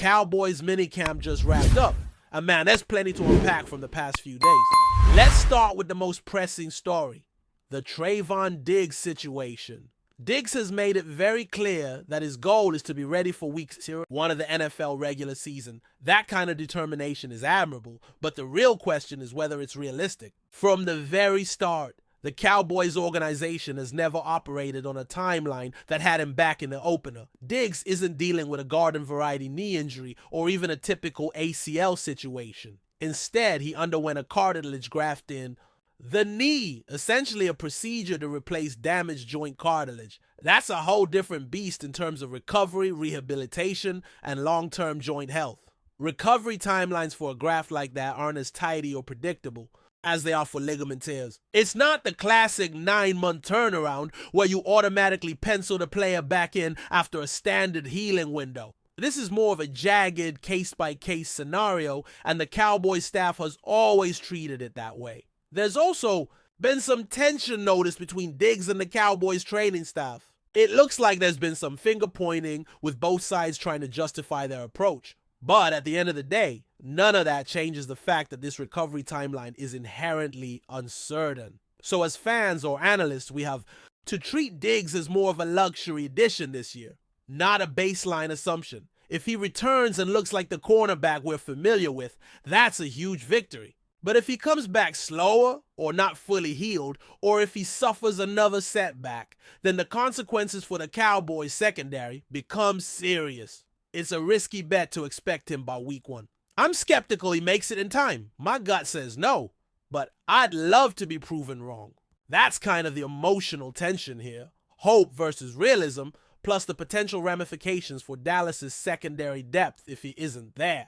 Cowboys minicamp just wrapped up. And man, there's plenty to unpack from the past few days. Let's start with the most pressing story, the Trevon Diggs situation. Diggs has made it very clear that his goal is to be ready for week 1 of the NFL regular season. That kind of determination is admirable, but the real question is whether it's realistic. From the very start, the Cowboys organization has never operated on a timeline that had him back in the opener. Diggs isn't dealing with a garden variety knee injury or even a typical ACL situation. Instead, he underwent a cartilage graft in the knee, essentially a procedure to replace damaged joint cartilage. That's a whole different beast in terms of recovery, rehabilitation, and long-term joint health. Recovery timelines for a graft like that aren't as tidy or predictable as they are for ligament tears. It's not the classic 9-month turnaround where you automatically pencil the player back in after a standard healing window. This is more of a jagged case-by-case scenario, and the Cowboys staff has always treated it that way. There's also been some tension noticed between Diggs and the Cowboys training staff. It looks like there's been some finger pointing with both sides trying to justify their approach. But at the end of the day, none of that changes the fact that this recovery timeline is inherently uncertain. So as fans or analysts, we have to treat Diggs as more of a luxury addition this year, not a baseline assumption. If he returns and looks like the cornerback we're familiar with, that's a huge victory. But if he comes back slower or not fully healed, or if he suffers another setback, then the consequences for the Cowboys secondary become serious. It's a risky bet to expect him by week 1. I'm skeptical he makes it in time. My gut says no, but I'd love to be proven wrong. That's kind of the emotional tension here. Hope versus realism, plus the potential ramifications for Dallas's secondary depth if he isn't there.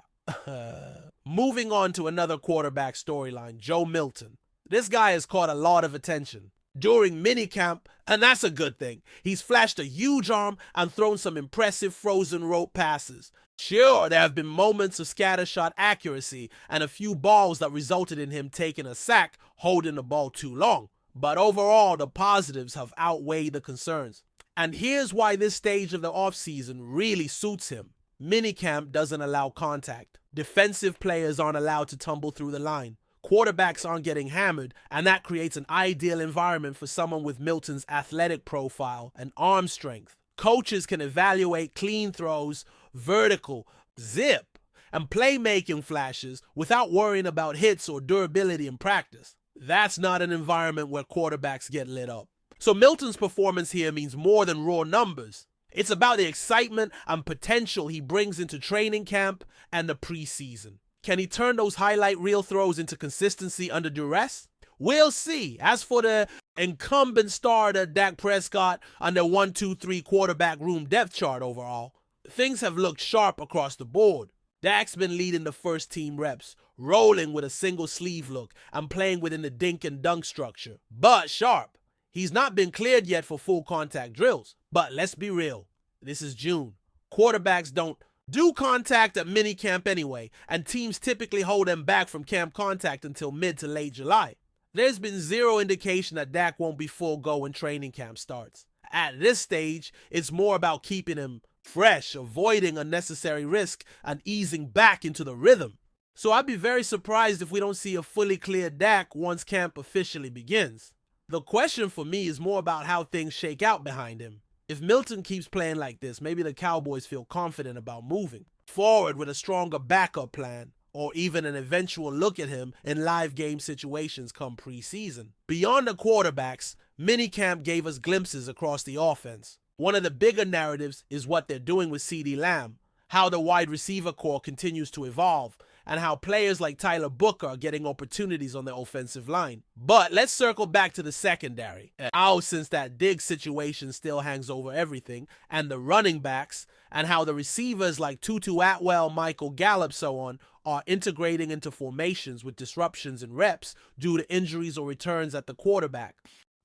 Moving on to another quarterback storyline, Joe Milton. This guy has caught a lot of attention during minicamp, and that's a good thing. He's flashed a huge arm and thrown some impressive frozen rope passes. Sure, there have been moments of scattershot accuracy and a few balls that resulted in him taking a sack holding the ball too long. But overall, the positives have outweighed the concerns. And here's why this stage of the offseason really suits him. Minicamp doesn't allow contact. Defensive players aren't allowed to tumble through the line. Quarterbacks aren't getting hammered, and that creates an ideal environment for someone with Milton's athletic profile and arm strength. Coaches can evaluate clean throws, vertical, zip, and playmaking flashes without worrying about hits or durability in practice. That's not an environment where quarterbacks get lit up. So Milton's performance here means more than raw numbers. It's about the excitement and potential he brings into training camp and the preseason. Can he turn those highlight reel throws into consistency under duress? We'll see. As for the incumbent starter, Dak Prescott, on the 1-2-3 quarterback room depth chart overall, things have looked sharp across the board. Dak's been leading the first team reps, rolling with a single sleeve look and playing within the dink and dunk structure. But sharp. He's not been cleared yet for full contact drills. But let's be real. This is June. Quarterbacks don't do contact at minicamp anyway, and teams typically hold them back from camp contact until mid to late July. There's been zero indication that Dak won't be full go when training camp starts. At this stage, it's more about keeping him fresh, avoiding unnecessary risk, and easing back into the rhythm. So I'd be very surprised if we don't see a fully cleared Dak once camp officially begins. The question for me is more about how things shake out behind him. If Milton keeps playing like this, maybe the Cowboys feel confident about moving forward with a stronger backup plan, or even an eventual look at him in live game situations come preseason. Beyond the quarterbacks, minicamp gave us glimpses across the offense. One of the bigger narratives is what they're doing with CeeDee Lamb, how the wide receiver core continues to evolve, and how players like Tyler Booker are getting opportunities on the offensive line. But let's circle back to the secondary. Since that Diggs situation still hangs over everything, and the running backs, and how the receivers like Tutu Atwell, Michael Gallup, so on, are integrating into formations with disruptions in reps due to injuries or returns at the quarterback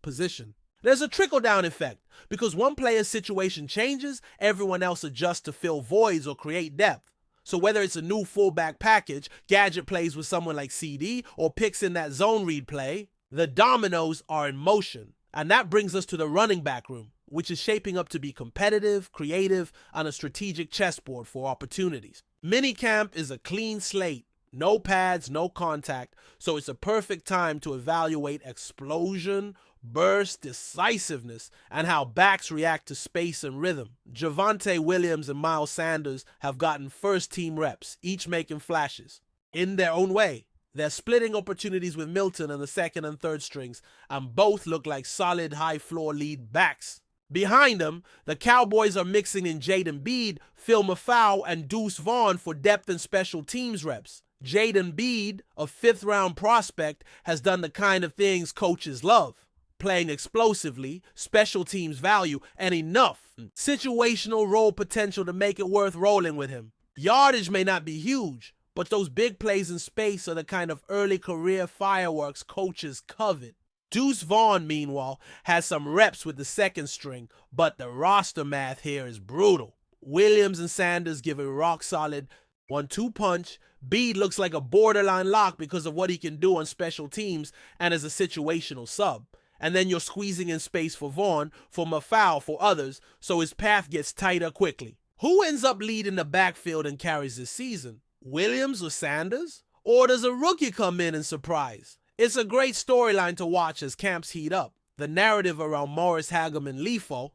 position. There's a trickle-down effect, because one player's situation changes, everyone else adjusts to fill voids or create depth. So whether it's a new fullback package, gadget plays with someone like CD, or picks in that zone read play, the dominoes are in motion. And that brings us to the running back room. which is shaping up to be competitive, creative, and a strategic chessboard for opportunities. Minicamp is a clean slate, no pads, no contact, so it's a perfect time to evaluate explosion, burst, decisiveness, and how backs react to space and rhythm. Javonte Williams and Miles Sanders have gotten first-team reps, each making flashes. In their own way, they're splitting opportunities with Milton and the second and third strings, and both look like solid high-floor lead backs. Behind them, the Cowboys are mixing in Jaden Beede, Phil Mafau, and Deuce Vaughn for depth and special teams reps. Jaden Beede, a fifth-round prospect, has done the kind of things coaches love. Playing explosively, special teams value, and enough situational role potential to make it worth rolling with him. Yardage may not be huge, but those big plays in space are the kind of early career fireworks coaches covet. Deuce Vaughn, meanwhile, has some reps with the second string, but the roster math here is brutal. Williams and Sanders give a rock-solid 1-2 punch. Beede looks like a borderline lock because of what he can do on special teams and as a situational sub. And then you're squeezing in space for Vaughn, for Mafau, for others, so his path gets tighter quickly. Who ends up leading the backfield and carries this season? Williams or Sanders? Or does a rookie come in and surprise? It's a great storyline to watch as camps heat up. The narrative around Morris Hageman-Lefo,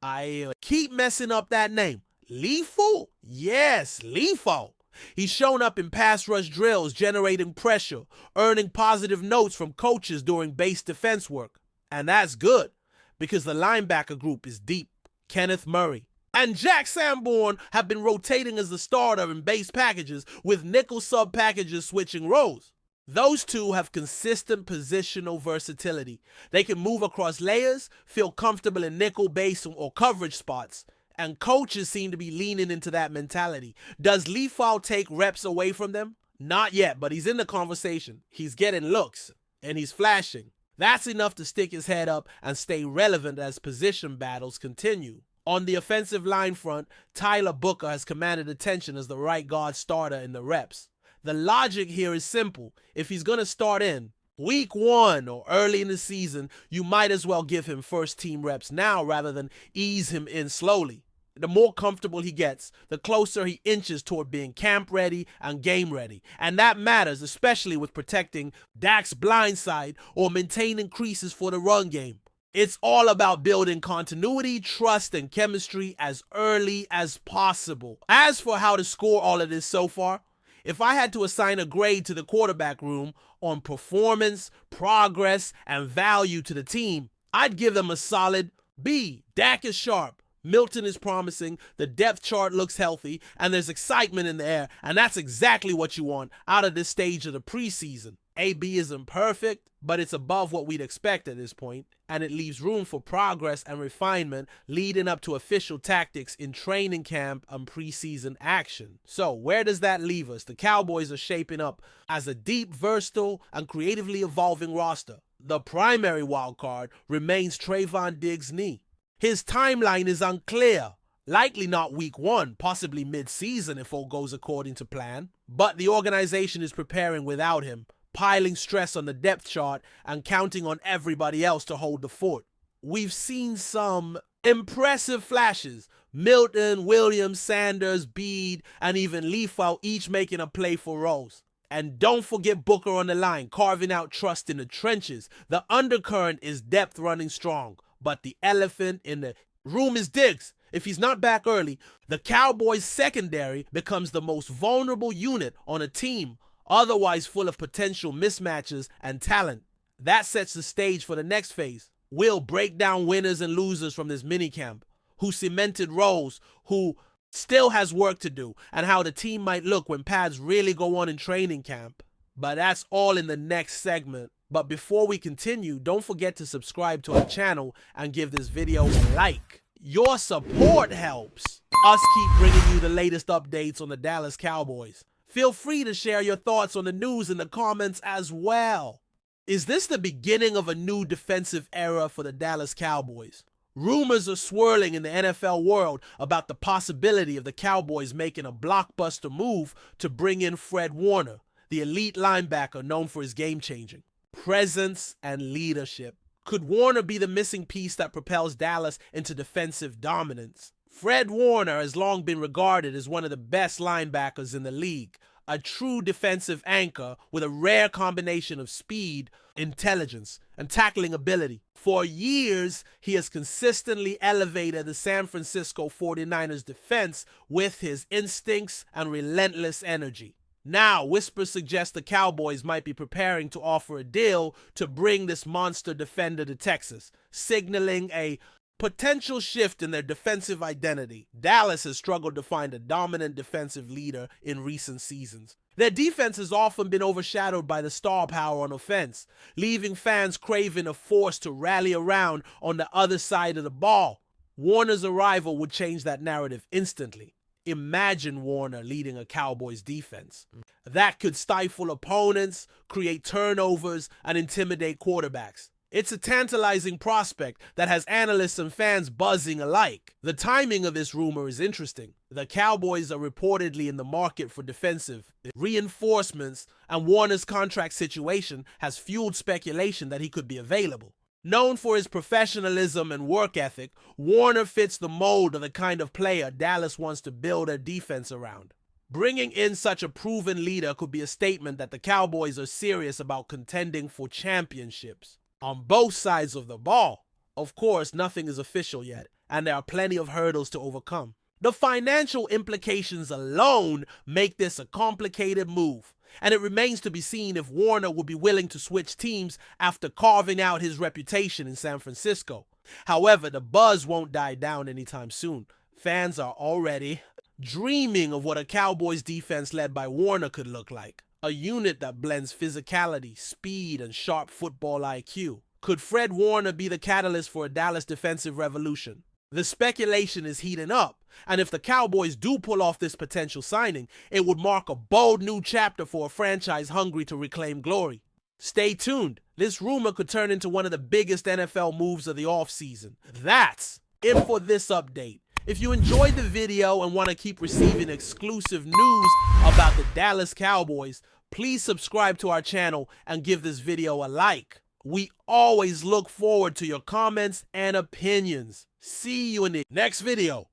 I keep messing up that name. Lefo? Yes, Lefo. He's shown up in pass rush drills, generating pressure, earning positive notes from coaches during base defense work. And that's good, because the linebacker group is deep. Kenneth Murray and Jack Sanborn have been rotating as the starter in base packages, with nickel sub packages switching roles. Those two have consistent positional versatility. They can move across layers, feel comfortable in nickel, base, or coverage spots, and coaches seem to be leaning into that mentality. Does Lefau take reps away from them? Not yet, but he's in the conversation. He's getting looks, and he's flashing. That's enough to stick his head up and stay relevant as position battles continue. On the offensive line front, Tyler Booker has commanded attention as the right guard starter in the reps. The logic here is simple. If he's going to start in week 1 or early in the season, you might as well give him first team reps now rather than ease him in slowly. The more comfortable he gets, the closer he inches toward being camp ready and game ready. And that matters, especially with protecting Dak's blind side or maintaining creases for the run game. It's all about building continuity, trust, and chemistry as early as possible. As for how to score all of this so far, if I had to assign a grade to the quarterback room on performance, progress, and value to the team, I'd give them a solid B. Dak is sharp. Milton is promising, the depth chart looks healthy, and there's excitement in the air, and that's exactly what you want out of this stage of the preseason. AB isn't perfect, but it's above what we'd expect at this point, and it leaves room for progress and refinement leading up to official tactics in training camp and preseason action. So where does that leave us? The Cowboys are shaping up as a deep, versatile, and creatively evolving roster. The primary wildcard remains Trevon Diggs' knee. His timeline is unclear. Likely not week 1, possibly mid-season if all goes according to plan. But the organization is preparing without him, piling stress on the depth chart and counting on everybody else to hold the fort. We've seen some impressive flashes. Milton, Williams, Sanders, Beede, and even Lefau each making a play for roles. And don't forget Booker on the line, carving out trust in the trenches. The undercurrent is depth running strong, but the elephant in the room is Diggs. If he's not back early, the Cowboys' secondary becomes the most vulnerable unit on a team, otherwise full of potential mismatches and talent. That sets the stage for the next phase. We'll break down winners and losers from this minicamp, who cemented roles, who still has work to do, and how the team might look when pads really go on in training camp. But that's all in the next segment. But before we continue, don't forget to subscribe to our channel and give this video a like. Your support helps us keep bringing you the latest updates on the Dallas Cowboys. Feel free to share your thoughts on the news in the comments as well. Is this the beginning of a new defensive era for the Dallas Cowboys? Rumors are swirling in the NFL world about the possibility of the Cowboys making a blockbuster move to bring in Fred Warner, the elite linebacker known for his game-changing presence and leadership. Could Warner be the missing piece that propels Dallas into defensive dominance? Fred Warner has long been regarded as one of the best linebackers in the league, a true defensive anchor with a rare combination of speed, intelligence, and tackling ability. For years, he has consistently elevated the San Francisco 49ers defense with his instincts and relentless energy. Now, whispers suggest the Cowboys might be preparing to offer a deal to bring this monster defender to Texas, signaling a potential shift in their defensive identity. Dallas has struggled to find a dominant defensive leader in recent seasons. Their defense has often been overshadowed by the star power on offense, leaving fans craving a force to rally around on the other side of the ball. Warner's arrival would change that narrative instantly. Imagine Warner leading a Cowboys defense. That could stifle opponents, create turnovers, and intimidate quarterbacks. It's a tantalizing prospect that has analysts and fans buzzing alike. The timing of this rumor is interesting. The Cowboys are reportedly in the market for defensive reinforcements, and Warner's contract situation has fueled speculation that he could be available. Known for his professionalism and work ethic, Warner fits the mold of the kind of player Dallas wants to build their defense around. Bringing in such a proven leader could be a statement that the Cowboys are serious about contending for championships. On both sides of the ball, of course, nothing is official yet, and there are plenty of hurdles to overcome. The financial implications alone make this a complicated move, and it remains to be seen if Warner will be willing to switch teams after carving out his reputation in San Francisco. However, the buzz won't die down anytime soon. Fans are already dreaming of what a Cowboys defense led by Warner could look like. A unit that blends physicality, speed, and sharp football IQ. Could Fred Warner be the catalyst for a Dallas defensive revolution? The speculation is heating up, and if the Cowboys do pull off this potential signing, it would mark a bold new chapter for a franchise hungry to reclaim glory. Stay tuned. This rumor could turn into one of the biggest NFL moves of the offseason. That's it for this update. If you enjoyed the video and want to keep receiving exclusive news about the Dallas Cowboys, please subscribe to our channel and give this video a like. We always look forward to your comments and opinions. See you in the next video.